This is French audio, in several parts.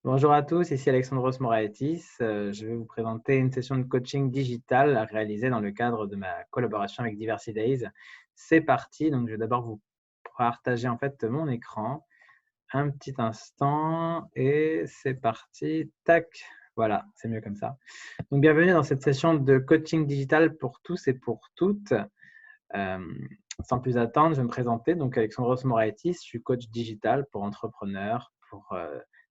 Bonjour à tous, ici Alexandros Moraitis. Je vais vous présenter une session de coaching digital à réaliser dans le cadre de ma collaboration avec Diversity Days. C'est parti, donc je vais d'abord vous partager en fait mon écran. Un petit instant et c'est parti. Tac, voilà, c'est mieux comme ça. Donc bienvenue dans cette session de coaching digital pour tous et pour toutes. Euh, Sans plus attendre, je vais me présenter. Donc, Alexandros Moraitis, je suis coach digital pour entrepreneurs, pour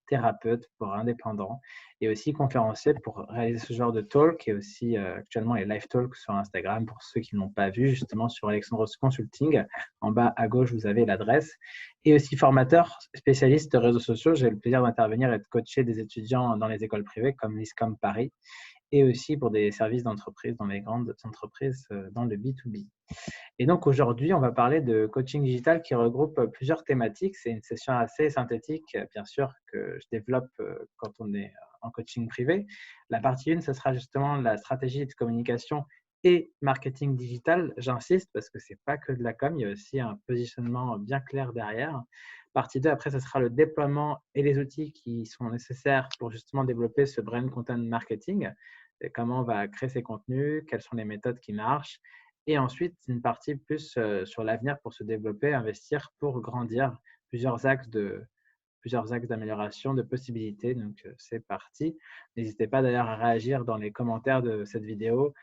thérapeutes, pour indépendants et aussi conférencier pour réaliser ce genre de talk et aussi actuellement les live talks sur Instagram pour ceux qui ne l'ont pas vu, justement sur Alexandros Consulting. En bas à gauche, vous avez l'adresse. Et aussi formateur spécialiste de réseaux sociaux. J'ai le plaisir d'intervenir et de coacher des étudiants dans les écoles privées comme l'ISCOM Paris et aussi pour des services d'entreprise dans les grandes entreprises dans le B2B. Et donc aujourd'hui, on va parler de coaching digital qui regroupe plusieurs thématiques. C'est une session assez synthétique, bien sûr, que je développe quand on est en coaching privé. La partie 1, ce sera justement la stratégie de communication et marketing digital. J'insiste parce que ce n'est pas que de la com, il y a aussi un positionnement bien clair derrière. Partie 2, après, ce sera le déploiement et les outils qui sont nécessaires pour justement développer ce brand content marketing. Et comment on va créer ces contenus, quelles sont les méthodes qui marchent. Et ensuite, une partie plus sur l'avenir pour se développer, investir pour grandir, plusieurs axes d'amélioration, de possibilités. Donc, c'est parti. N'hésitez pas d'ailleurs à réagir dans les commentaires de cette vidéo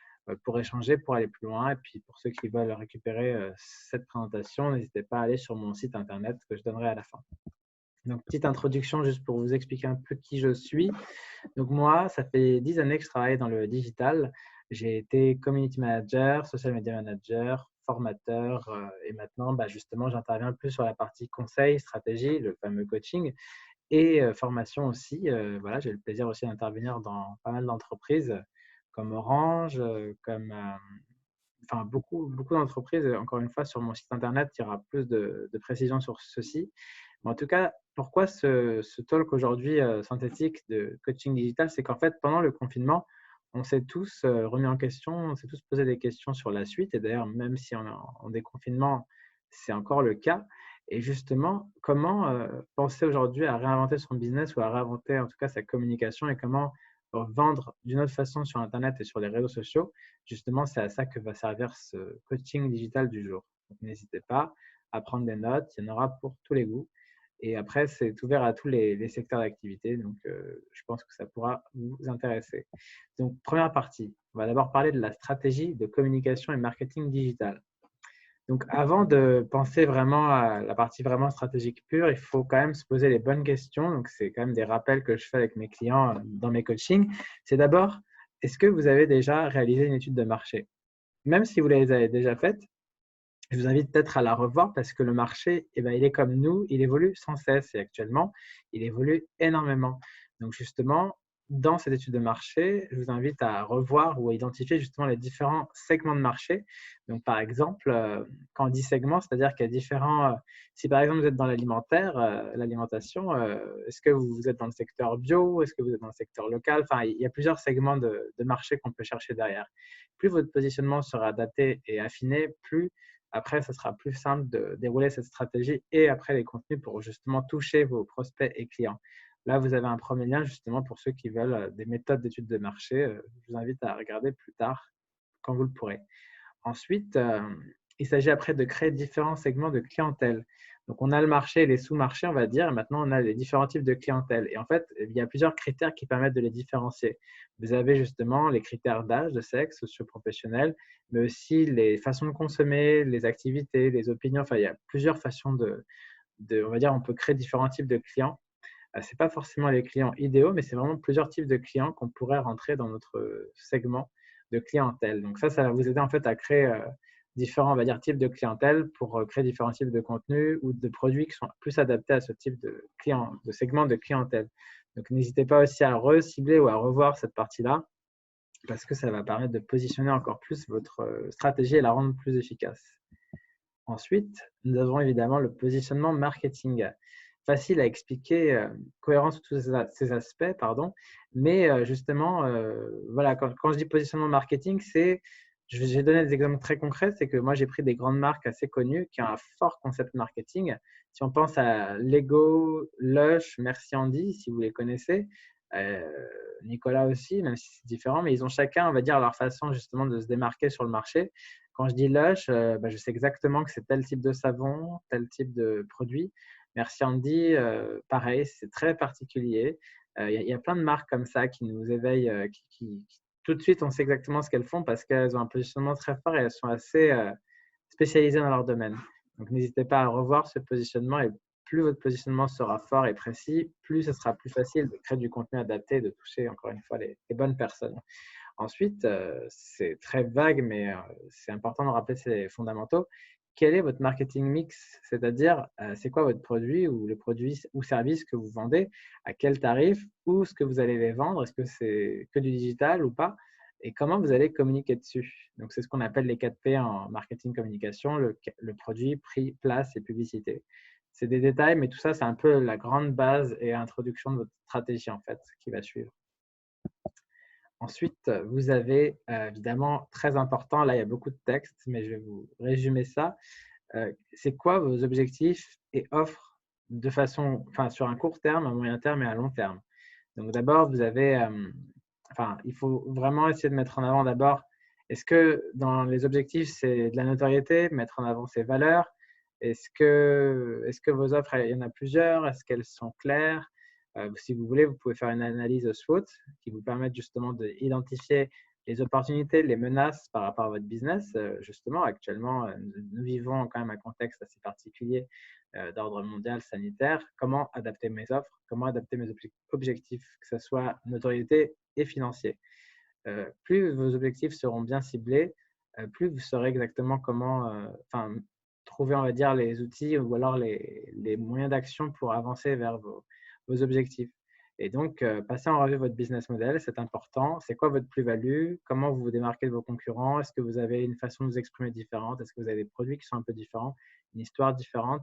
pour échanger, pour aller plus loin. Et puis, pour ceux qui veulent récupérer cette présentation, n'hésitez pas à aller sur mon site internet que je donnerai à la fin. Donc, petite introduction juste pour vous expliquer un peu qui je suis. Donc moi, ça fait 10 années que je travaille dans le digital. J'ai été community manager, social media manager, formateur et maintenant, justement, j'interviens plus sur la partie conseil, stratégie, le fameux coaching et formation aussi. Voilà, j'ai le plaisir aussi d'intervenir dans pas mal d'entreprises comme Orange, comme enfin beaucoup d'entreprises. Encore une fois, sur mon site internet, il y aura plus de précisions sur ceci. Mais en tout cas, pourquoi ce talk aujourd'hui synthétique de coaching digital, c'est qu'en fait, pendant le confinement, on s'est tous remis en question, on s'est tous posé des questions sur la suite. Et d'ailleurs, même si on est en déconfinement, c'est encore le cas. Et justement, comment penser aujourd'hui à réinventer son business ou à réinventer en tout cas sa communication et comment vendre d'une autre façon sur Internet et sur les réseaux sociaux. Justement, c'est à ça que va servir ce coaching digital du jour. Donc, n'hésitez pas à prendre des notes, il y en aura pour tous les goûts. Et après, c'est ouvert à tous les secteurs d'activité. Donc, je pense que ça pourra vous intéresser. Donc, première partie, on va d'abord parler de la stratégie de communication et marketing digital. Donc, avant de penser vraiment à la partie vraiment stratégique pure, il faut quand même se poser les bonnes questions. Donc, c'est quand même des rappels que je fais avec mes clients dans mes coachings. C'est d'abord, est-ce que vous avez déjà réalisé une étude de marché? Même si vous les avez déjà faites, je vous invite peut-être à la revoir parce que le marché, il est comme nous, il évolue sans cesse et actuellement, il évolue énormément. Donc justement, dans cette étude de marché, je vous invite à revoir ou à identifier justement les différents segments de marché. Donc par exemple, quand on dit segment, c'est-à-dire qu'il y a différents… si par exemple vous êtes dans l'alimentaire, l'alimentation, est-ce que vous êtes dans le secteur bio? Est-ce que vous êtes dans le secteur local? Enfin, il y a plusieurs segments de marché qu'on peut chercher derrière. Plus votre positionnement sera adapté et affiné, plus après, ce sera plus simple de dérouler cette stratégie et après les contenus pour justement toucher vos prospects et clients. Là, vous avez un premier lien justement pour ceux qui veulent des méthodes d'études de marché. Je vous invite à regarder plus tard quand vous le pourrez. Ensuite, il s'agit après de créer différents segments de clientèle. Donc, on a le marché et les sous-marchés, on va dire, et maintenant, on a les différents types de clientèle. Et en fait, il y a plusieurs critères qui permettent de les différencier. Vous avez justement les critères d'âge, de sexe, socio-professionnel, mais aussi les façons de consommer, les activités, les opinions. Enfin, il y a plusieurs façons on va dire, on peut créer différents types de clients. Ce n'est pas forcément les clients idéaux, mais c'est vraiment plusieurs types de clients qu'on pourrait rentrer dans notre segment de clientèle. Donc ça va vous aider en fait à créer différents, on va dire, types de clientèle pour créer différents types de contenus ou de produits qui sont plus adaptés à ce type de client, de segment de clientèle. Donc n'hésitez pas aussi à recibler ou à revoir cette partie-là parce que ça va permettre de positionner encore plus votre stratégie et la rendre plus efficace. Ensuite, nous avons évidemment le positionnement marketing. Facile à expliquer, cohérent sur tous ces aspects, pardon. Mais justement, voilà, quand je dis positionnement marketing, je vais donner des exemples très concrets. C'est que moi, j'ai pris des grandes marques assez connues qui ont un fort concept marketing, Si on pense à Lego, Lush, Merci Andy, si vous les connaissez, Nicolas aussi, même si c'est différent, mais ils ont chacun, on va dire, leur façon justement de se démarquer sur le marché. Quand je dis Lush, je sais exactement que c'est tel type de savon, tel type de produit. Merci Andy, pareil, c'est très particulier. Y a plein de marques comme ça qui nous éveillent, qui tout de suite, on sait exactement ce qu'elles font parce qu'elles ont un positionnement très fort et elles sont assez spécialisées dans leur domaine. Donc, n'hésitez pas à revoir ce positionnement et plus votre positionnement sera fort et précis, plus ce sera plus facile de créer du contenu adapté et de toucher encore une fois les bonnes personnes. Ensuite, c'est très vague, mais c'est important de rappeler ces fondamentaux. Quel est votre marketing mix? C'est-à-dire, c'est quoi votre produit ou le produit ou service que vous vendez, à quel tarif, où est-ce que vous allez les vendre, est-ce que c'est que du digital ou pas, et comment vous allez communiquer dessus. Donc, c'est ce qu'on appelle les 4 P en marketing communication, le produit, prix, place et publicité. C'est des détails, mais tout ça, c'est un peu la grande base et introduction de votre stratégie, en fait, qui va suivre. Ensuite, vous avez évidemment, très important, là il y a beaucoup de textes, mais je vais vous résumer ça. C'est quoi vos objectifs et offres de façon, sur un court terme, un moyen terme et à long terme? Donc d'abord, vous avez, il faut vraiment essayer de mettre en avant d'abord, est-ce que dans les objectifs, c'est de la notoriété, mettre en avant ses valeurs? Est-ce que vos offres, il y en a plusieurs? Est-ce qu'elles sont claires? Si vous voulez, vous pouvez faire une analyse SWOT qui vous permet justement d'identifier les opportunités, les menaces par rapport à votre business. Justement, actuellement, nous vivons quand même un contexte assez particulier d'ordre mondial sanitaire. Comment adapter mes offres? Comment adapter mes objectifs, que ce soit notoriété et financier? Plus vos objectifs seront bien ciblés, plus vous saurez exactement comment trouver, on va dire, les outils ou alors les moyens d'action pour avancer vers vos objectifs. Et donc, passer en revue votre business model, c'est important. C'est quoi votre plus-value? Comment vous vous démarquez de vos concurrents? Est-ce que vous avez une façon de vous exprimer différente? Est-ce que vous avez des produits qui sont un peu différents? Une histoire différente?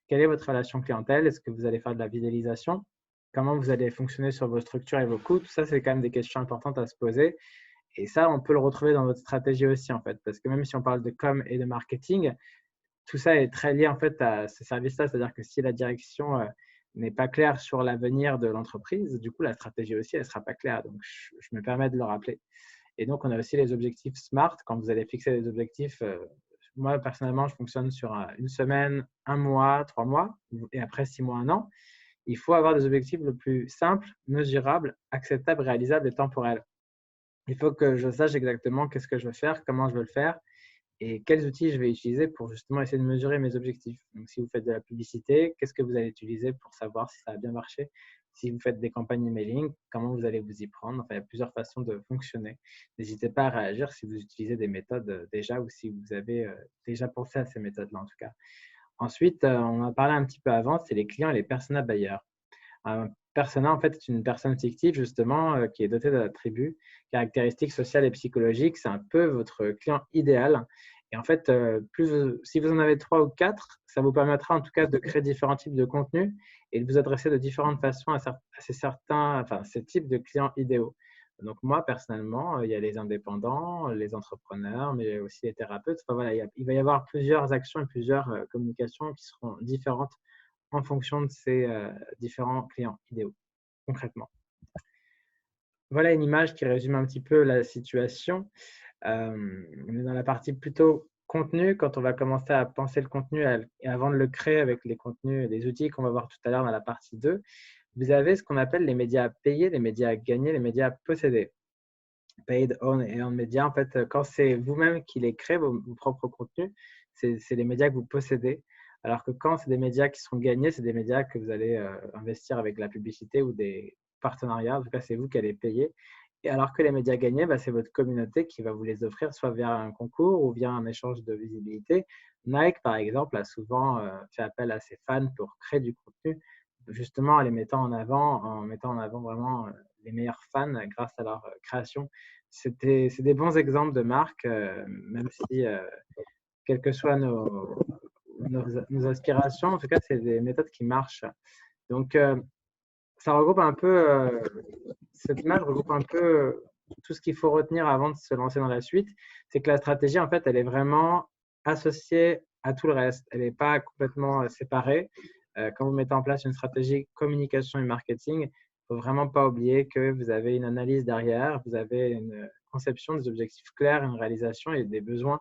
Quelle est votre relation clientèle? Est-ce que vous allez faire de la fidélisation? Comment vous allez fonctionner sur vos structures et vos coûts? Tout ça, c'est quand même des questions importantes à se poser. Et ça, on peut le retrouver dans votre stratégie aussi, en fait. Parce que même si on parle de com et de marketing, tout ça est très lié en fait à ce service-là. C'est-à-dire que si la direction n'est pas claire sur l'avenir de l'entreprise, du coup, la stratégie aussi, elle ne sera pas claire. Donc, je me permets de le rappeler. Et donc, on a aussi les objectifs SMART. Quand vous allez fixer des objectifs, moi, personnellement, je fonctionne sur une semaine, un mois, 3 mois, et après 6 mois, un an. Il faut avoir des objectifs le plus simples, mesurables, acceptables, réalisables et temporels. Il faut que je sache exactement qu'est-ce que je veux faire, comment je veux le faire, et quels outils je vais utiliser pour justement essayer de mesurer mes objectifs. Donc, si vous faites de la publicité, qu'est-ce que vous allez utiliser pour savoir si ça a bien marché? Si vous faites des campagnes emailing, comment vous allez vous y prendre? Enfin, il y a plusieurs façons de fonctionner. N'hésitez pas à réagir si vous utilisez des méthodes déjà ou si vous avez déjà pensé à ces méthodes-là en tout cas. Ensuite, on en a parlé un petit peu avant, c'est les clients et les persona buyers. Un persona, en fait, c'est une personne fictive, justement, qui est dotée d'attributs, caractéristiques sociales et psychologiques. C'est un peu votre client idéal. Et en fait, si vous en avez 3 ou 4, ça vous permettra en tout cas de créer différents types de contenus et de vous adresser de différentes façons à ces types de clients idéaux. Donc moi, personnellement, il y a les indépendants, les entrepreneurs, mais aussi les thérapeutes. Enfin, voilà, il va y avoir plusieurs actions et plusieurs communications qui seront différentes en fonction de ces différents clients idéaux, concrètement. Voilà une image qui résume un petit peu la situation. On est dans la partie plutôt contenu, quand on va commencer à penser le contenu et avant de le créer avec les contenus et les outils qu'on va voir tout à l'heure dans la partie 2, vous avez ce qu'on appelle les médias payés, les médias gagnés, les médias possédés. Paid, own et earned media, en fait, quand c'est vous-même qui les créez, vos propres contenus, c'est les médias que vous possédez. Alors que quand c'est des médias qui sont gagnés, c'est des médias que vous allez investir avec la publicité ou des partenariats. En tout cas, c'est vous qui allez payer. Et alors que les médias gagnés, c'est votre communauté qui va vous les offrir, soit via un concours ou via un échange de visibilité. Nike, par exemple, a souvent fait appel à ses fans pour créer du contenu, justement en les mettant en avant, vraiment les meilleurs fans grâce à leur création. C'est des bons exemples de marques, même si, quelles que soient nos aspirations, en tout cas, c'est des méthodes qui marchent. Donc, ça regroupe un peu, cette image regroupe un peu tout ce qu'il faut retenir avant de se lancer dans la suite. C'est que la stratégie, en fait, elle est vraiment associée à tout le reste. Elle n'est pas complètement séparée. Quand vous mettez en place une stratégie communication et marketing, il ne faut vraiment pas oublier que vous avez une analyse derrière, vous avez une conception des objectifs clairs, une réalisation et des besoins.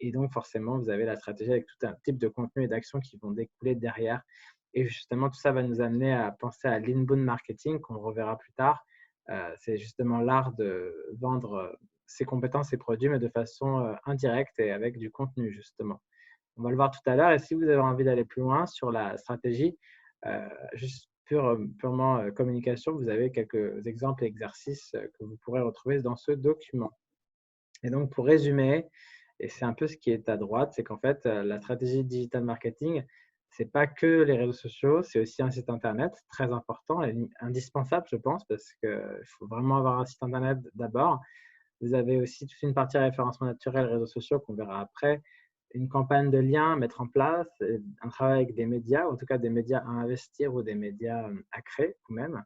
Et donc, forcément, vous avez la stratégie avec tout un type de contenu et d'actions qui vont découler derrière. Et justement, tout ça va nous amener à penser à l'inbound marketing, qu'on reverra plus tard. C'est justement l'art de vendre ses compétences et produits, mais de façon indirecte et avec du contenu, justement. On va le voir tout à l'heure. Et si vous avez envie d'aller plus loin sur la stratégie, juste purement communication, vous avez quelques exemples et exercices que vous pourrez retrouver dans ce document. Et donc, pour résumer, et c'est un peu ce qui est à droite, c'est qu'en fait, la stratégie digital marketing, ce n'est pas que les réseaux sociaux, c'est aussi un site internet très important et indispensable, je pense, parce qu'il faut vraiment avoir un site internet d'abord. Vous avez aussi toute une partie référencement naturel, réseaux sociaux qu'on verra après, une campagne de liens à mettre en place, un travail avec des médias, ou en tout cas des médias à investir ou des médias à créer vous-même.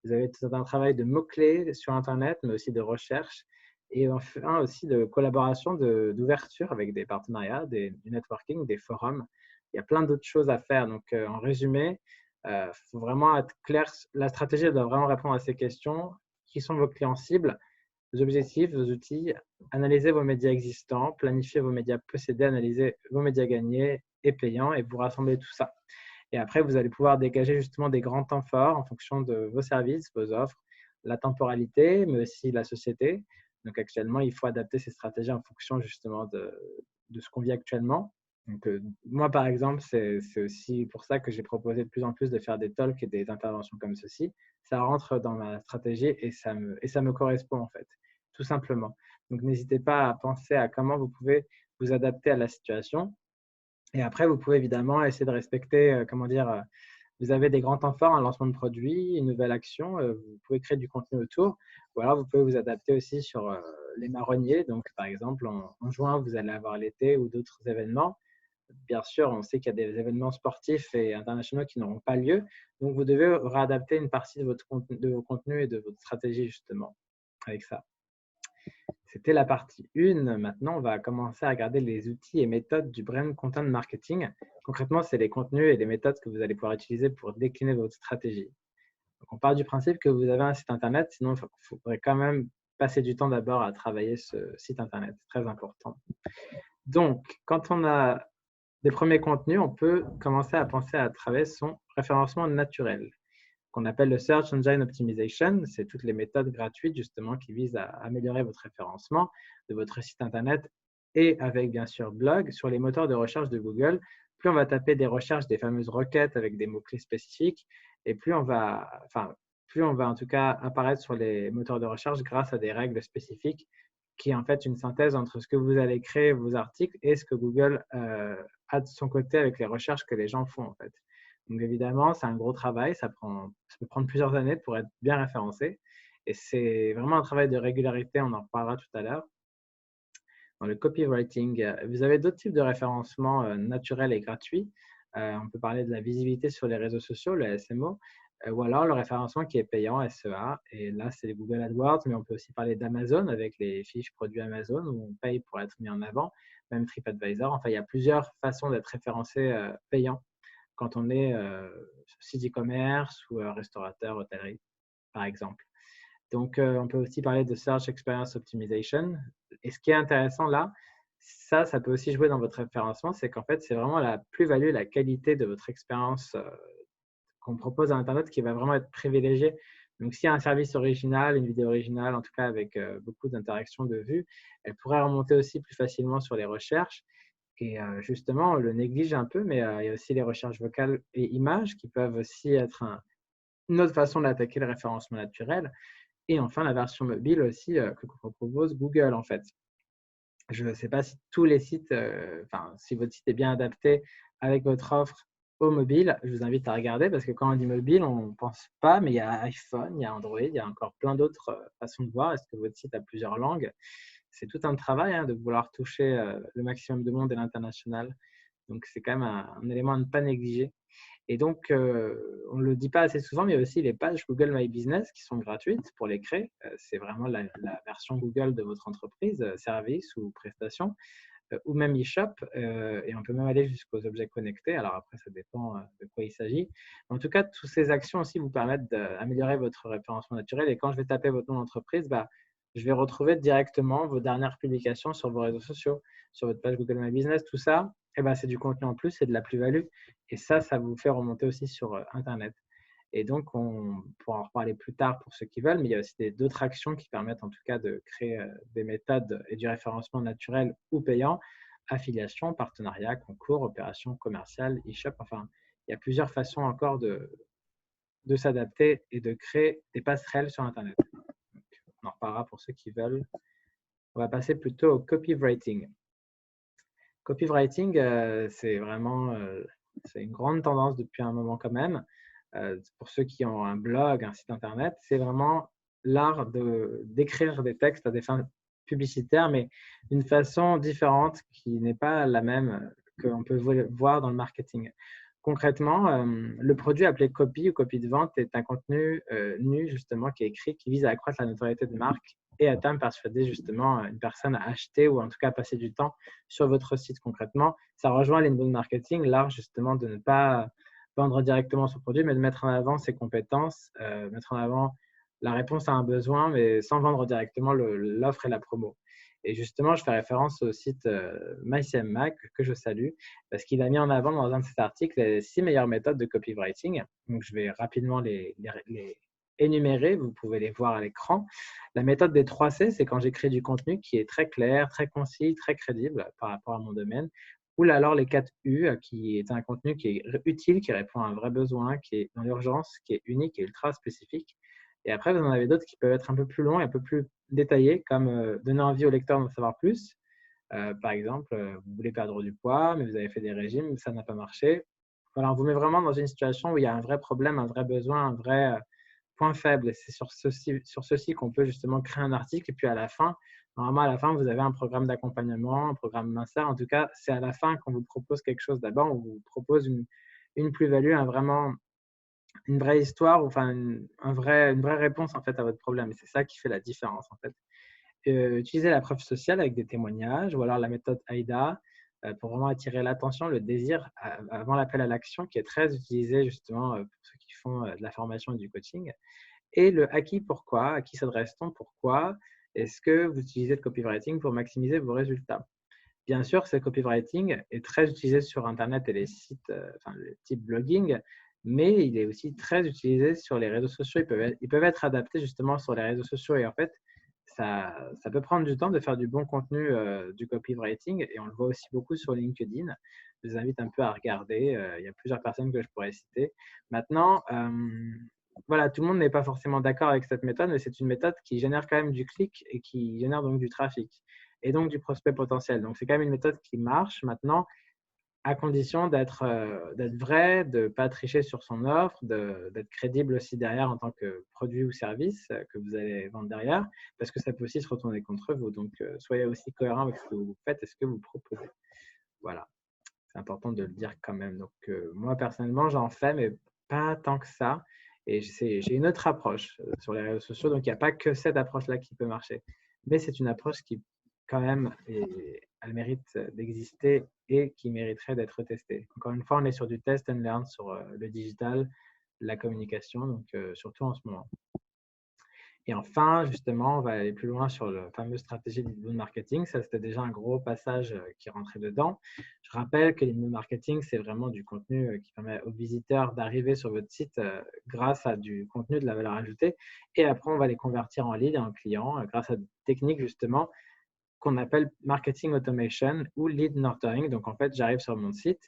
Vous avez tout un travail de mots-clés sur Internet, mais aussi de recherche, et enfin aussi de collaboration, d'ouverture avec des partenariats, du networking, des forums. Il y a plein d'autres choses à faire. Donc, en résumé, il faut vraiment être clair. La stratégie doit vraiment répondre à ces questions. Qui sont vos clients cibles, vos objectifs, vos outils, analysez vos médias existants, planifiez vos médias possédés, analysez vos médias gagnés et payants et vous rassemblez tout ça. Et après, vous allez pouvoir dégager justement des grands temps forts en fonction de vos services, vos offres, la temporalité, mais aussi la société. Donc actuellement, il faut adapter ces stratégies en fonction justement de ce qu'on vit actuellement. Donc, moi, par exemple, c'est aussi pour ça que j'ai proposé de plus en plus de faire des talks et des interventions comme ceci. Ça rentre dans ma stratégie et ça me correspond en fait, tout simplement. Donc, n'hésitez pas à penser à comment vous pouvez vous adapter à la situation. Et après, vous pouvez évidemment essayer de respecter, vous avez des grands temps forts, un lancement de produit, une nouvelle action, vous pouvez créer du contenu autour. Ou alors, vous pouvez vous adapter aussi sur les marronniers. Donc, par exemple, en juin, vous allez avoir l'été ou d'autres événements. Bien sûr, on sait qu'il y a des événements sportifs et internationaux qui n'auront pas lieu. Donc, vous devez réadapter une partie de vos contenus et de votre stratégie, justement, avec ça. C'était la partie 1. Maintenant, on va commencer à regarder les outils et méthodes du brand content marketing. Concrètement, c'est les contenus et les méthodes que vous allez pouvoir utiliser pour décliner votre stratégie. Donc, on part du principe que vous avez un site internet, sinon il faudrait quand même passer du temps d'abord à travailler ce site internet. C'est très important. Donc, quand on a des premiers contenus, on peut commencer à penser à travailler son référencement naturel, qu'on appelle le Search Engine Optimization. C'est toutes les méthodes gratuites justement qui visent à améliorer votre référencement de votre site internet et avec bien sûr blog sur les moteurs de recherche de Google. Plus on va taper des recherches, des fameuses requêtes avec des mots-clés spécifiques et plus on va en tout cas apparaître sur les moteurs de recherche grâce à des règles spécifiques qui est en fait une synthèse entre ce que vous allez créer, vos articles, et ce que Google a de son côté avec les recherches que les gens font en fait. Donc évidemment, c'est un gros travail, ça peut prendre plusieurs années pour être bien référencé. Et c'est vraiment un travail de régularité, on en reparlera tout à l'heure. Dans le copywriting, vous avez d'autres types de référencement naturels et gratuits. On peut parler de la visibilité sur les réseaux sociaux, le SMO, ou alors le référencement qui est payant, SEA. Et là, c'est Google AdWords, mais on peut aussi parler d'Amazon avec les fiches produits Amazon où on paye pour être mis en avant, même TripAdvisor. Enfin, il y a plusieurs façons d'être référencé payant quand on est site e-commerce ou restaurateur, hôtellerie, par exemple. Donc, on peut aussi parler de Search Experience Optimization. Et ce qui est intéressant là, ça peut aussi jouer dans votre référencement, c'est qu'en fait, c'est vraiment la plus-value, la qualité de votre expérience qu'on propose à Internet qui va vraiment être privilégiée. Donc, s'il y a un service original, une vidéo originale, en tout cas avec beaucoup d'interactions de vues, elle pourrait remonter aussi plus facilement sur les recherches. Et justement, on le néglige un peu, mais il y a aussi les recherches vocales et images qui peuvent aussi être une autre façon d'attaquer le référencement naturel. Et enfin, la version mobile aussi que propose Google en fait. Je ne sais pas si tous les sites, si votre site est bien adapté avec votre offre au mobile, je vous invite à regarder parce que quand on dit mobile, on ne pense pas, mais il y a iPhone, il y a Android, il y a encore plein d'autres façons de voir. Est-ce que votre site a plusieurs langues? C'est tout un travail de vouloir toucher le maximum de monde et l'international. Donc, c'est quand même un élément à ne pas négliger. Et donc, on ne le dit pas assez souvent, mais il y a aussi les pages Google My Business qui sont gratuites pour les créer. C'est vraiment la version Google de votre entreprise, service ou prestation. ou même e-shop, et on peut même aller jusqu'aux objets connectés. Alors après, ça dépend de quoi il s'agit. En tout cas, toutes ces actions aussi vous permettent d'améliorer votre référencement naturel. Et quand je vais taper votre nom d'entreprise, je vais retrouver directement vos dernières publications sur vos réseaux sociaux, sur votre page Google My Business, tout ça. C'est du contenu en plus et de la plus-value. Et ça vous fait remonter aussi sur Internet. Et donc, on pourra en reparler plus tard pour ceux qui veulent, mais il y a aussi d'autres actions qui permettent en tout cas de créer des méthodes et du référencement naturel ou payant, affiliation, partenariat, concours, opération commerciale, e-shop. Enfin, il y a plusieurs façons encore de s'adapter et de créer des passerelles sur Internet. Donc, on en reparlera pour ceux qui veulent. On va passer plutôt au copywriting. Copywriting, c'est vraiment c'est une grande tendance depuis un moment quand même. Pour ceux qui ont un blog, un site internet, c'est vraiment l'art d'écrire des textes à des fins publicitaires, mais d'une façon différente qui n'est pas la même qu'on peut voir dans le marketing. Concrètement, le produit appelé copy ou copie de vente est un contenu nu, justement, qui est écrit, qui vise à accroître la notoriété de marque et à terme persuader justement une personne à acheter ou en tout cas passer du temps sur votre site concrètement. Ça rejoint l'inbound marketing, l'art justement de ne pas vendre directement son produit, mais de mettre en avant ses compétences, mettre en avant la réponse à un besoin, mais sans vendre directement l'offre et la promo. Et justement, je fais référence au site MyCMMac que je salue parce qu'il a mis en avant dans un de ses articles les 6 meilleures méthodes de copywriting. Donc, je vais rapidement les énumérer. Vous pouvez les voir à l'écran. La méthode des 3 C, c'est quand j'écris du contenu qui est très clair, très concis, très crédible par rapport à mon domaine. Ou alors les 4 U, qui est un contenu qui est utile, qui répond à un vrai besoin, qui est dans l'urgence, qui est unique et ultra spécifique. Et après, vous en avez d'autres qui peuvent être un peu plus longs et un peu plus détaillés, comme donner envie au lecteur d'en savoir plus. Par exemple, vous voulez perdre du poids, mais vous avez fait des régimes, ça n'a pas marché. Voilà, on vous met vraiment dans une situation où il y a un vrai problème, un vrai besoin, un vrai point faible. Et c'est sur ceci qu'on peut justement créer un article. Et puis à la fin, normalement, à la fin, vous avez un programme d'accompagnement, un programme minceur. En tout cas, c'est à la fin qu'on vous propose quelque chose. D'abord, on vous propose une plus-value, une vraie histoire, enfin une vraie réponse en fait à votre problème. Et c'est ça qui fait la différence en fait. Utiliser la preuve sociale avec des témoignages ou alors la méthode AIDA pour vraiment attirer l'attention, le désir avant l'appel à l'action qui est très utilisé justement pour ceux qui font de la formation et du coaching. Et le à qui, pourquoi, à qui s'adresse-t-on, pourquoi est-ce que vous utilisez le copywriting pour maximiser vos résultats. Bien sûr, ce copywriting est très utilisé sur Internet et les sites, le type blogging, mais il est aussi très utilisé sur les réseaux sociaux. Ils peuvent être adaptés justement sur les réseaux sociaux et en fait, ça peut prendre du temps de faire du bon contenu du copywriting et on le voit aussi beaucoup sur LinkedIn. Je vous invite un peu à regarder. Il y a plusieurs personnes que je pourrais citer. Maintenant, voilà, tout le monde n'est pas forcément d'accord avec cette méthode, mais c'est une méthode qui génère quand même du clic et qui génère donc du trafic et donc du prospect potentiel. Donc, c'est quand même une méthode qui marche maintenant, à condition d'être vrai, de ne pas tricher sur son offre, d'être crédible aussi derrière en tant que produit ou service que vous allez vendre derrière, parce que ça peut aussi se retourner contre vous. Donc, soyez aussi cohérent avec ce que vous faites et ce que vous proposez. Voilà, c'est important de le dire quand même. Donc, moi, personnellement, j'en fais, mais pas tant que ça. Et j'ai une autre approche sur les réseaux sociaux. Donc, il n'y a pas que cette approche-là qui peut marcher. Mais c'est une approche qui, quand même, elle mérite d'exister et qui mériterait d'être testée. Encore une fois, on est sur du test and learn sur le digital, la communication, donc surtout en ce moment. Et enfin, justement, on va aller plus loin sur la fameuse stratégie d'inbound marketing. Ça, c'était déjà un gros passage qui rentrait dedans. Je rappelle que l'inbound marketing, c'est vraiment du contenu qui permet aux visiteurs d'arriver sur votre site grâce à du contenu de la valeur ajoutée. Et après, on va les convertir en lead et en clients grâce à des techniques, justement, qu'on appelle marketing automation ou lead nurturing. Donc, en fait, j'arrive sur mon site,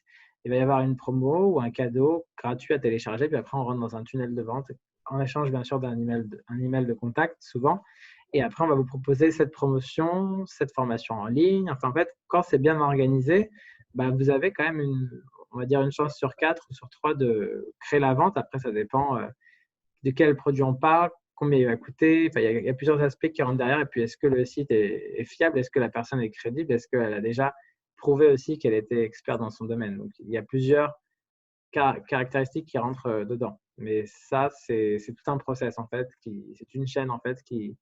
il va y avoir une promo ou un cadeau gratuit à télécharger, puis après, on rentre dans un tunnel de vente en échange, bien sûr, d'un email de contact, souvent. Et après, on va vous proposer cette promotion, cette formation en ligne. Enfin, en fait, quand c'est bien organisé, vous avez quand même on va dire une chance sur 4 ou sur 3 de créer la vente. Après, ça dépend de quel produit on parle, combien il va coûter. Enfin, il y a plusieurs aspects qui rentrent derrière. Et puis, est-ce que le site est fiable? Est-ce que la personne est crédible? Est-ce qu'elle a déjà prouvé aussi qu'elle était experte dans son domaine? Donc, il y a plusieurs caractéristiques qui rentrent dedans. Mais ça, c'est tout un process, en fait. C'est une chaîne, en fait, qui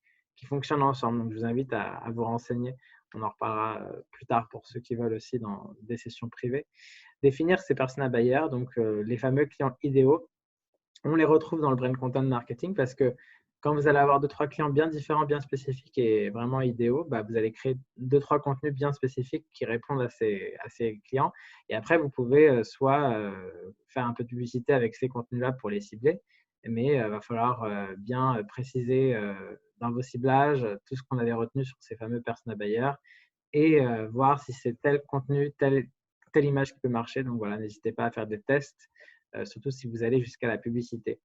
fonctionne ensemble. Donc, je vous invite à vous renseigner On en reparlera plus tard pour ceux qui veulent aussi dans des sessions privées. Définir ces personas buyers, donc les fameux clients idéaux. On les retrouve dans le brand content marketing parce que quand vous allez avoir 2-3 clients bien différents, bien spécifiques et vraiment idéaux, bah, vous allez créer 2-3 contenus bien spécifiques qui répondent à ces clients. Et après, vous pouvez soit faire un peu de publicité avec ces contenus-là pour les cibler, mais il va falloir bien préciser dans vos ciblages tout ce qu'on avait retenu sur ces fameux persona buyers et voir si c'est tel contenu, telle image qui peut marcher. Donc voilà, n'hésitez pas à faire des tests, surtout si vous allez jusqu'à la publicité.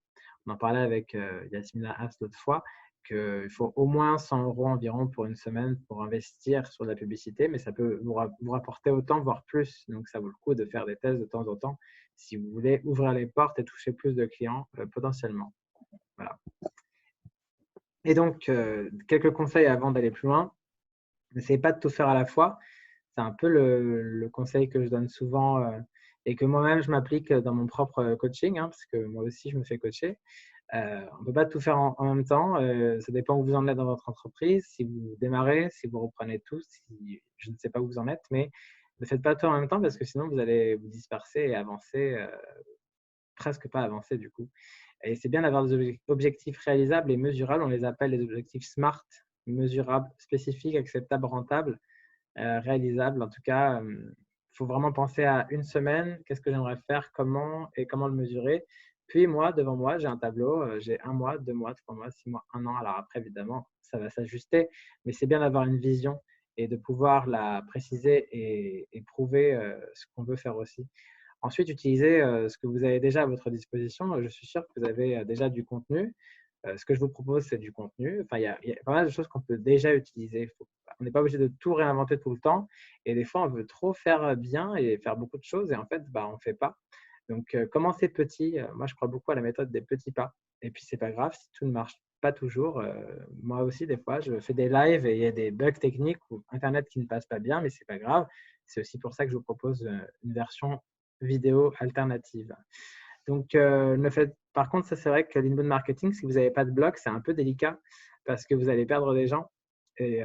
On en parlait avec Yasmina Haas l'autre fois, qu'il faut au moins 100 € environ pour une semaine pour investir sur de la publicité, mais ça peut vous rapporter autant, voire plus. Donc ça vaut le coup de faire des tests de temps en temps si vous voulez ouvrir les portes et toucher plus de clients potentiellement. Voilà. Et donc, quelques conseils avant d'aller plus loin. N'essayez pas de tout faire à la fois. C'est un peu le conseil que je donne souvent et que moi-même, je m'applique dans mon propre coaching, hein, parce que moi aussi, je me fais coacher. On ne peut pas tout faire en même temps. Ça dépend où vous en êtes dans votre entreprise. Si vous démarrez, si vous reprenez tout, si je ne sais pas où vous en êtes, mais ne faites pas tout en même temps parce que sinon, vous allez vous disperser et avancer, presque pas avancer du coup. Et c'est bien d'avoir des objectifs réalisables et mesurables. On les appelle les objectifs SMART, mesurables, spécifiques, acceptables, rentables. Réalisable. En tout cas, il faut vraiment penser à une semaine, qu'est-ce que j'aimerais faire, comment et comment le mesurer. Puis moi, devant moi, j'ai un tableau, j'ai 1 mois, 2 mois, 3 mois, 6 mois, 1 an. Alors après, évidemment, ça va s'ajuster, mais c'est bien d'avoir une vision et de pouvoir la préciser et prouver ce qu'on veut faire aussi. Ensuite, utilisez ce que vous avez déjà à votre disposition. Je suis sûr que vous avez déjà du contenu. Ce que je vous propose, c'est du contenu. Enfin, il y a pas mal de choses qu'on peut déjà utiliser. On n'est pas obligé de tout réinventer tout le temps. Et des fois, on veut trop faire bien et faire beaucoup de choses. Et en fait, bah, on ne fait pas. Donc, commencez petit. Moi, je crois beaucoup à la méthode des petits pas. Et puis, ce n'est pas grave si tout ne marche pas toujours. Moi aussi, des fois, je fais des lives et il y a des bugs techniques ou Internet qui ne passe pas bien, mais ce n'est pas grave. C'est aussi pour ça que je vous propose une version vidéo alternative. Donc, par contre, ça c'est vrai que l'inbound marketing, si vous n'avez pas de blog, c'est un peu délicat parce que vous allez perdre des gens. Et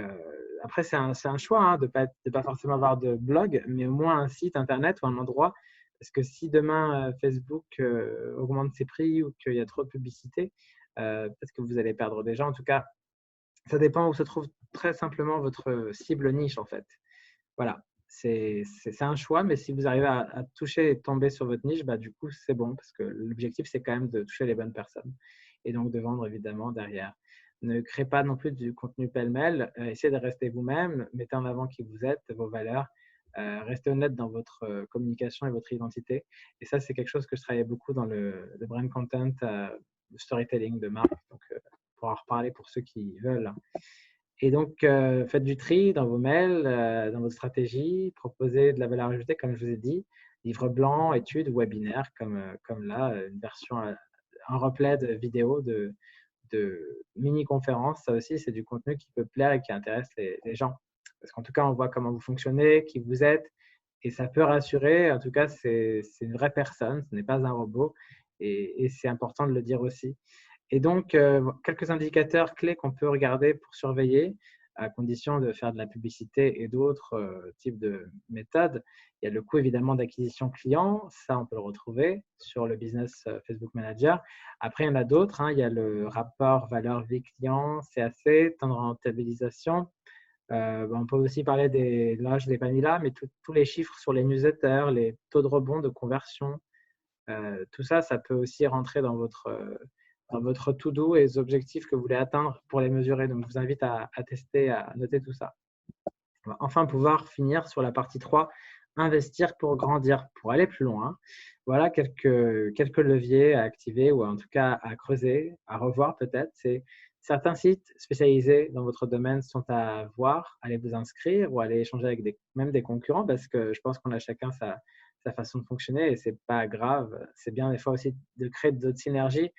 après, c'est un choix hein, de pas forcément avoir de blog, mais au moins un site internet ou un endroit. Parce que si demain Facebook augmente ses prix ou qu'il y a trop de publicité, peut-être que vous allez perdre des gens. En tout cas, ça dépend où se trouve très simplement votre cible niche en fait. Voilà, c'est un choix, mais si vous arrivez à toucher et tomber sur votre niche, bah, du coup, c'est bon parce que l'objectif, c'est quand même de toucher les bonnes personnes et donc de vendre évidemment derrière. Ne créez pas non plus du contenu pêle-mêle, essayez de rester vous-même, mettez en avant qui vous êtes, vos valeurs, restez honnête dans votre communication et votre identité. Et ça, c'est quelque chose que je travaillais beaucoup dans le brand content, le storytelling de marque, donc on pourra en reparler pour ceux qui veulent. Et donc, faites du tri dans vos mails, dans votre stratégie, proposez de la valeur ajoutée, comme je vous ai dit, livre blanc, études, webinaire, comme là, une version, un replay de vidéos de mini-conférences. Ça aussi, c'est du contenu qui peut plaire et qui intéresse les gens. Parce qu'en tout cas, on voit comment vous fonctionnez, qui vous êtes, et ça peut rassurer. En tout cas, c'est une vraie personne, ce n'est pas un robot, et c'est important de le dire aussi. Et donc, quelques indicateurs clés qu'on peut regarder pour surveiller, à condition de faire de la publicité et d'autres types de méthodes. Il y a le coût évidemment d'acquisition client, ça on peut le retrouver sur le Business Facebook Manager. Après, il y en a d'autres, hein. Il y a le rapport valeur-vie client, CAC, temps de rentabilisation. On peut aussi parler là je ne l'ai pas mis là, mais tous les chiffres sur les newsletters, les taux de rebond, de conversion, tout ça, ça peut aussi rentrer dans votre to-do et les objectifs que vous voulez atteindre pour les mesurer. Donc, je vous invite à tester, à noter tout ça. On va enfin pouvoir finir sur la partie 3, investir pour grandir, pour aller plus loin. Voilà quelques leviers à activer ou en tout cas à creuser, à revoir peut-être. Certains sites spécialisés dans votre domaine sont à voir, allez vous inscrire ou aller échanger avec même des concurrents parce que je pense qu'on a chacun sa façon de fonctionner et ce n'est pas grave. C'est bien des fois aussi de créer d'autres synergies.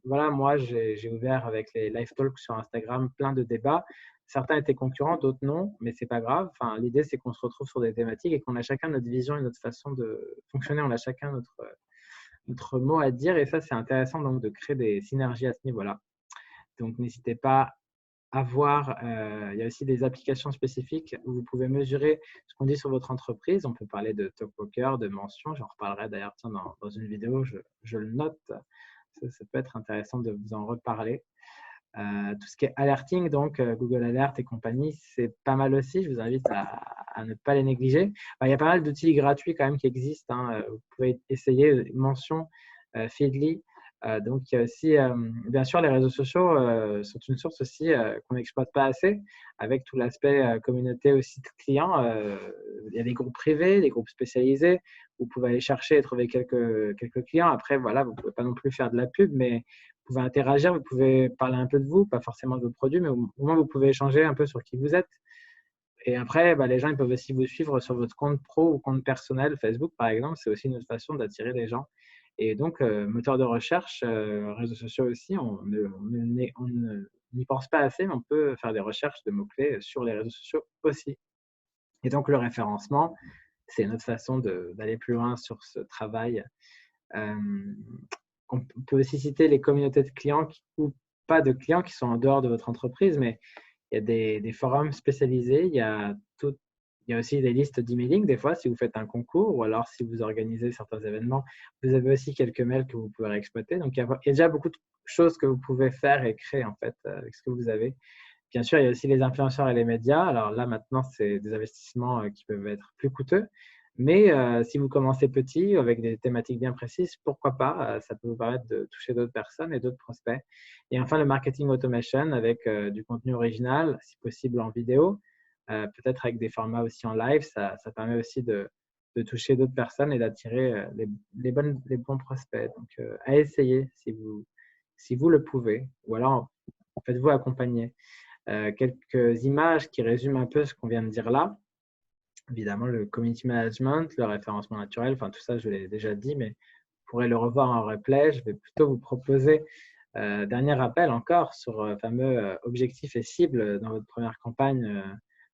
Voilà, moi, j'ai ouvert avec les live talks sur Instagram plein de débats. Certains étaient concurrents, d'autres non, mais ce n'est pas grave. Enfin, l'idée, c'est qu'on se retrouve sur des thématiques et qu'on a chacun notre vision et notre façon de fonctionner. On a chacun notre mot à dire et ça, c'est intéressant donc de créer des synergies à ce niveau-là. Donc, n'hésitez pas il y a aussi des applications spécifiques où vous pouvez mesurer ce qu'on dit sur votre entreprise. On peut parler de TalkWalker, de mentions. J'en reparlerai d'ailleurs dans une vidéo, je le note. Ça peut être intéressant de vous en reparler. Tout ce qui est alerting, donc Google Alert et compagnie, c'est pas mal aussi. Je vous invite à ne pas les négliger. Il y a pas mal d'outils gratuits quand même qui existent, hein. Vous pouvez essayer Mention, Feedly. Donc, il y a aussi, bien sûr, les réseaux sociaux sont une source aussi qu'on n'exploite pas assez, avec tout l'aspect communauté aussi de clients. Il y a des groupes privés, des groupes spécialisés. Vous pouvez aller chercher et trouver quelques clients. Après, voilà, vous ne pouvez pas non plus faire de la pub, mais vous pouvez interagir, vous pouvez parler un peu de vous, pas forcément de vos produits, mais au moins vous pouvez échanger un peu sur qui vous êtes. Et après, les gens ils peuvent aussi vous suivre sur votre compte pro ou compte personnel, Facebook par exemple. C'est aussi une autre façon d'attirer les gens. Et donc, moteur de recherche, réseaux sociaux aussi, on n'y pense pas assez, mais on peut faire des recherches de mots-clés sur les réseaux sociaux aussi. Et donc, le référencement, c'est une autre façon d'aller plus loin sur ce travail. On peut aussi citer les communautés de clients ou pas de clients qui sont en dehors de votre entreprise, mais il y a des forums spécialisés, il y a aussi des listes d'emailing des fois si vous faites un concours ou alors si vous organisez certains événements, vous avez aussi quelques mails que vous pouvez exploiter. Donc, il y a déjà beaucoup de choses que vous pouvez faire et créer en fait avec ce que vous avez. Bien sûr, il y a aussi les influenceurs et les médias. Alors là, maintenant, c'est des investissements qui peuvent être plus coûteux. Mais si vous commencez petit, avec des thématiques bien précises, pourquoi pas, ça peut vous permettre de toucher d'autres personnes et d'autres prospects. Et enfin, le marketing automation avec du contenu original, si possible en vidéo, peut-être avec des formats aussi en live, ça permet aussi de toucher d'autres personnes et d'attirer les bons prospects. Donc, à essayer si vous le pouvez, ou alors faites-vous accompagner. Quelques images qui résument un peu ce qu'on vient de dire là. Évidemment, le community management, le référencement naturel, enfin tout ça, je l'ai déjà dit, mais vous pourrez le revoir en replay. Je vais plutôt vous proposer dernier rappel encore sur fameux objectifs et cibles dans votre première campagne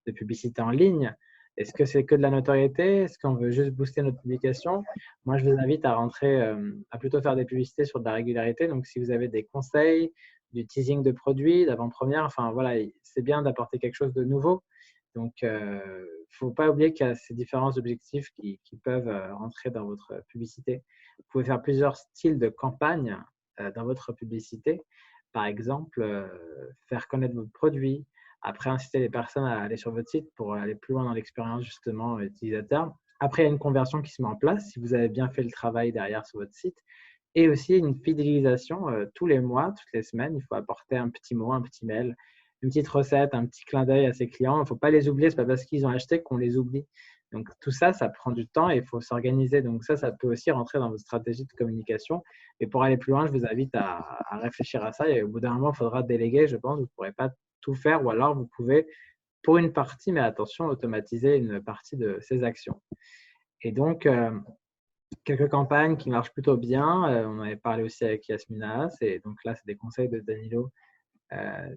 de publicité en ligne. Est-ce que c'est que de la notoriété? Est-ce qu'on veut juste booster notre publication? Moi, je vous invite à rentrer, à plutôt faire des publicités sur de la régularité. Donc, si vous avez des conseils, du teasing de produits, d'avant-première, enfin voilà, c'est bien d'apporter quelque chose de nouveau. Donc, il ne faut pas oublier qu'il y a ces différents objectifs qui peuvent rentrer dans votre publicité. Vous pouvez faire plusieurs styles de campagne dans votre publicité. Par exemple, faire connaître votre produit, après inciter les personnes à aller sur votre site pour aller plus loin dans l'expérience justement utilisateur. Après, il y a une conversion qui se met en place si vous avez bien fait le travail derrière sur votre site. Et aussi une fidélisation tous les mois, toutes les semaines. Il faut apporter un petit mot, un petit mail, une petite recette, un petit clin d'œil à ses clients. Il ne faut pas les oublier, ce n'est pas parce qu'ils ont acheté qu'on les oublie. Donc tout ça, ça prend du temps et il faut s'organiser. Donc ça peut aussi rentrer dans votre stratégie de communication. Et pour aller plus loin, je vous invite à réfléchir à ça. Et au bout d'un moment, il faudra déléguer, je pense. Vous ne pourrez pas tout faire ou alors vous pouvez, pour une partie, mais attention, automatiser une partie de ces actions. Et donc, quelques campagnes qui marchent plutôt bien. On avait parlé aussi avec Yasmina. Et donc là, c'est des conseils de Danilo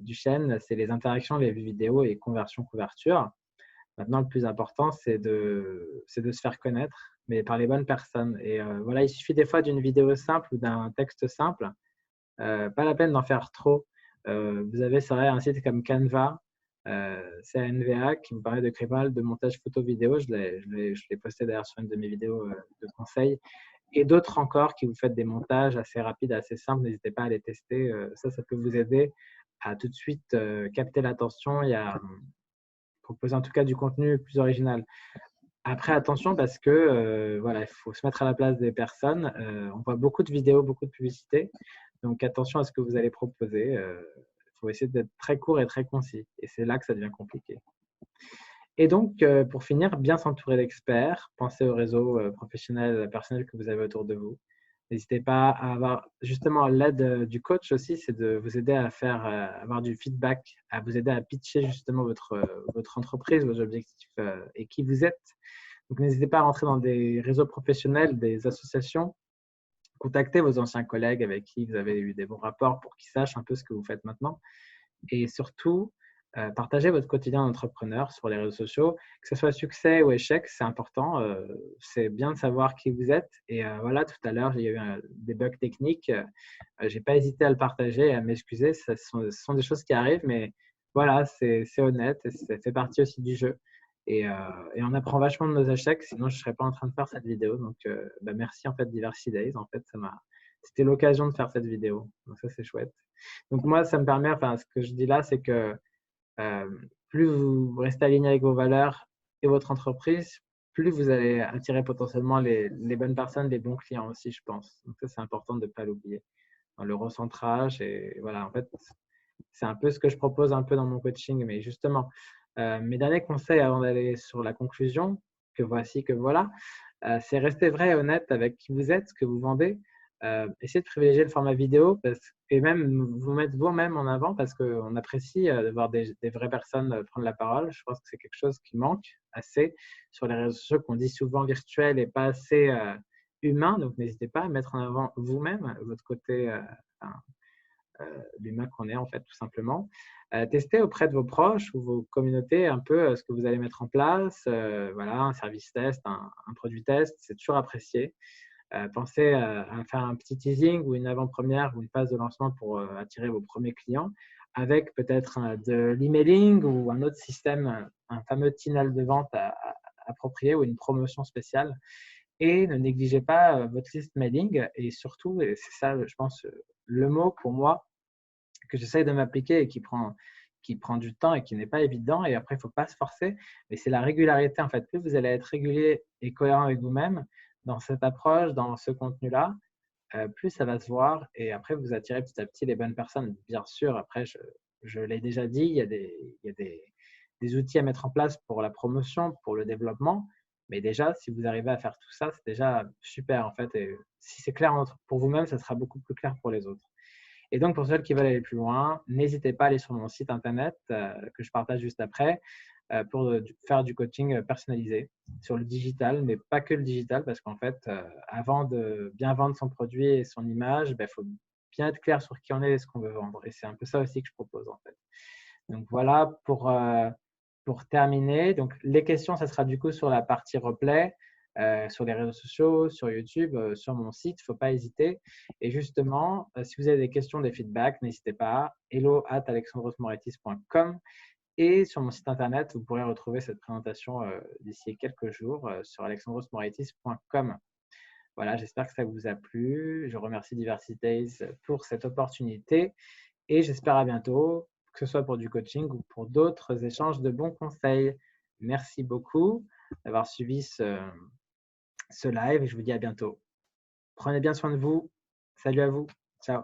Duchesne. C'est les interactions, les vues vidéo et conversion couverture. Maintenant, le plus important, c'est de se faire connaître, mais par les bonnes personnes. Et voilà, il suffit des fois d'une vidéo simple ou d'un texte simple. Pas la peine d'en faire trop. Vous avez, c'est vrai, un site comme Canva, CNVA, qui vous permet de créer pas mal de montage photo-vidéo. Je l'ai posté d'ailleurs sur une de mes vidéos de conseils. Et d'autres encore qui vous faites des montages assez rapides, assez simples. N'hésitez pas à les tester. Ça peut vous aider à tout de suite capter l'attention et à proposer en tout cas du contenu plus original. Après, attention parce que voilà, il faut se mettre à la place des personnes. On voit beaucoup de vidéos, beaucoup de publicités. Donc, attention à ce que vous allez proposer. Il faut essayer d'être très court et très concis. Et c'est là que ça devient compliqué. Et donc, pour finir, bien s'entourer d'experts. Pensez au réseau professionnel, personnel que vous avez autour de vous. N'hésitez pas à avoir justement l'aide du coach aussi, c'est de vous aider à faire avoir du feedback, à vous aider à pitcher justement votre entreprise, vos objectifs et qui vous êtes. Donc, n'hésitez pas à rentrer dans des réseaux professionnels, des associations. Contactez vos anciens collègues avec qui vous avez eu des bons rapports pour qu'ils sachent un peu ce que vous faites maintenant. Et surtout, partagez votre quotidien d'entrepreneur sur les réseaux sociaux. Que ce soit succès ou échec, c'est important. C'est bien de savoir qui vous êtes. Et voilà, tout à l'heure, il y a eu des bugs techniques. Je n'ai pas hésité à le partager et à m'excuser. Ce sont des choses qui arrivent, mais voilà, c'est honnête et ça fait partie aussi du jeu. Et on apprend vachement de nos échecs, sinon je ne serais pas en train de faire cette vidéo. Donc, bah, merci en fait Diversity Days. En fait, c'était l'occasion de faire cette vidéo. Donc ça, c'est chouette. Donc moi, ça me permet, enfin, ce que je dis là, c'est que plus vous restez aligné avec vos valeurs et votre entreprise, plus vous allez attirer potentiellement les bonnes personnes, les bons clients aussi, je pense. Donc ça, c'est important de ne pas l'oublier dans le recentrage. Et voilà, en fait, c'est un peu ce que je propose un peu dans mon coaching. Mais justement, mes derniers conseils avant d'aller sur la conclusion, que voilà, c'est rester vrai et honnête avec qui vous êtes, ce que vous vendez. Essayez de privilégier le format vidéo et même vous mettre vous-même en avant parce qu'on apprécie de voir des vraies personnes prendre la parole. Je pense que c'est quelque chose qui manque assez sur les réseaux sociaux qu'on dit souvent virtuels et pas assez humain. Donc, n'hésitez pas à mettre en avant vous-même, votre côté l'humain qu'on est en fait, tout simplement. Testez auprès de vos proches ou vos communautés un peu ce que vous allez mettre en place. Voilà, un service test, un produit test, c'est toujours apprécié. Pensez à faire un petit teasing ou une avant-première ou une phase de lancement pour attirer vos premiers clients avec peut-être de l'emailing ou un autre système, un fameux tunnel de vente approprié ou une promotion spéciale. Et ne négligez pas votre liste mailing et surtout, et c'est ça, je pense, le mot pour moi que j'essaye de m'appliquer et qui prend du temps et qui n'est pas évident. Et après, il ne faut pas se forcer, mais c'est la régularité. En fait, plus vous allez être régulier et cohérent avec vous-même dans cette approche, dans ce contenu-là, plus ça va se voir. Et après, vous attirez petit à petit les bonnes personnes. Bien sûr, après, je l'ai déjà dit, il y a des outils à mettre en place pour la promotion, pour le développement. Mais déjà, si vous arrivez à faire tout ça, c'est déjà super en fait. Et si c'est clair pour vous-même, ça sera beaucoup plus clair pour les autres. Et donc, pour ceux qui veulent aller plus loin, n'hésitez pas à aller sur mon site internet que je partage juste après pour faire du coaching personnalisé sur le digital, mais pas que le digital, parce qu'en fait, avant de bien vendre son produit et son image, il faut bien être clair sur qui on est et ce qu'on veut vendre. Et c'est un peu ça aussi que je propose en fait. Donc voilà pour terminer. Donc les questions, ça sera du coup sur la partie replay, sur les réseaux sociaux, sur YouTube, sur mon site. Il ne faut pas hésiter. Et justement, si vous avez des questions, des feedbacks, n'hésitez pas. hello@alexandrosmoritis.com. Et sur mon site internet, vous pourrez retrouver cette présentation d'ici quelques jours sur alexandrosmoritis.com. Voilà, j'espère que ça vous a plu. Je remercie Diversity Days pour cette opportunité et j'espère à bientôt, que ce soit pour du coaching ou pour d'autres échanges de bons conseils. Merci beaucoup d'avoir suivi ce live et je vous dis à bientôt. Prenez bien soin de vous. Salut à vous. Ciao.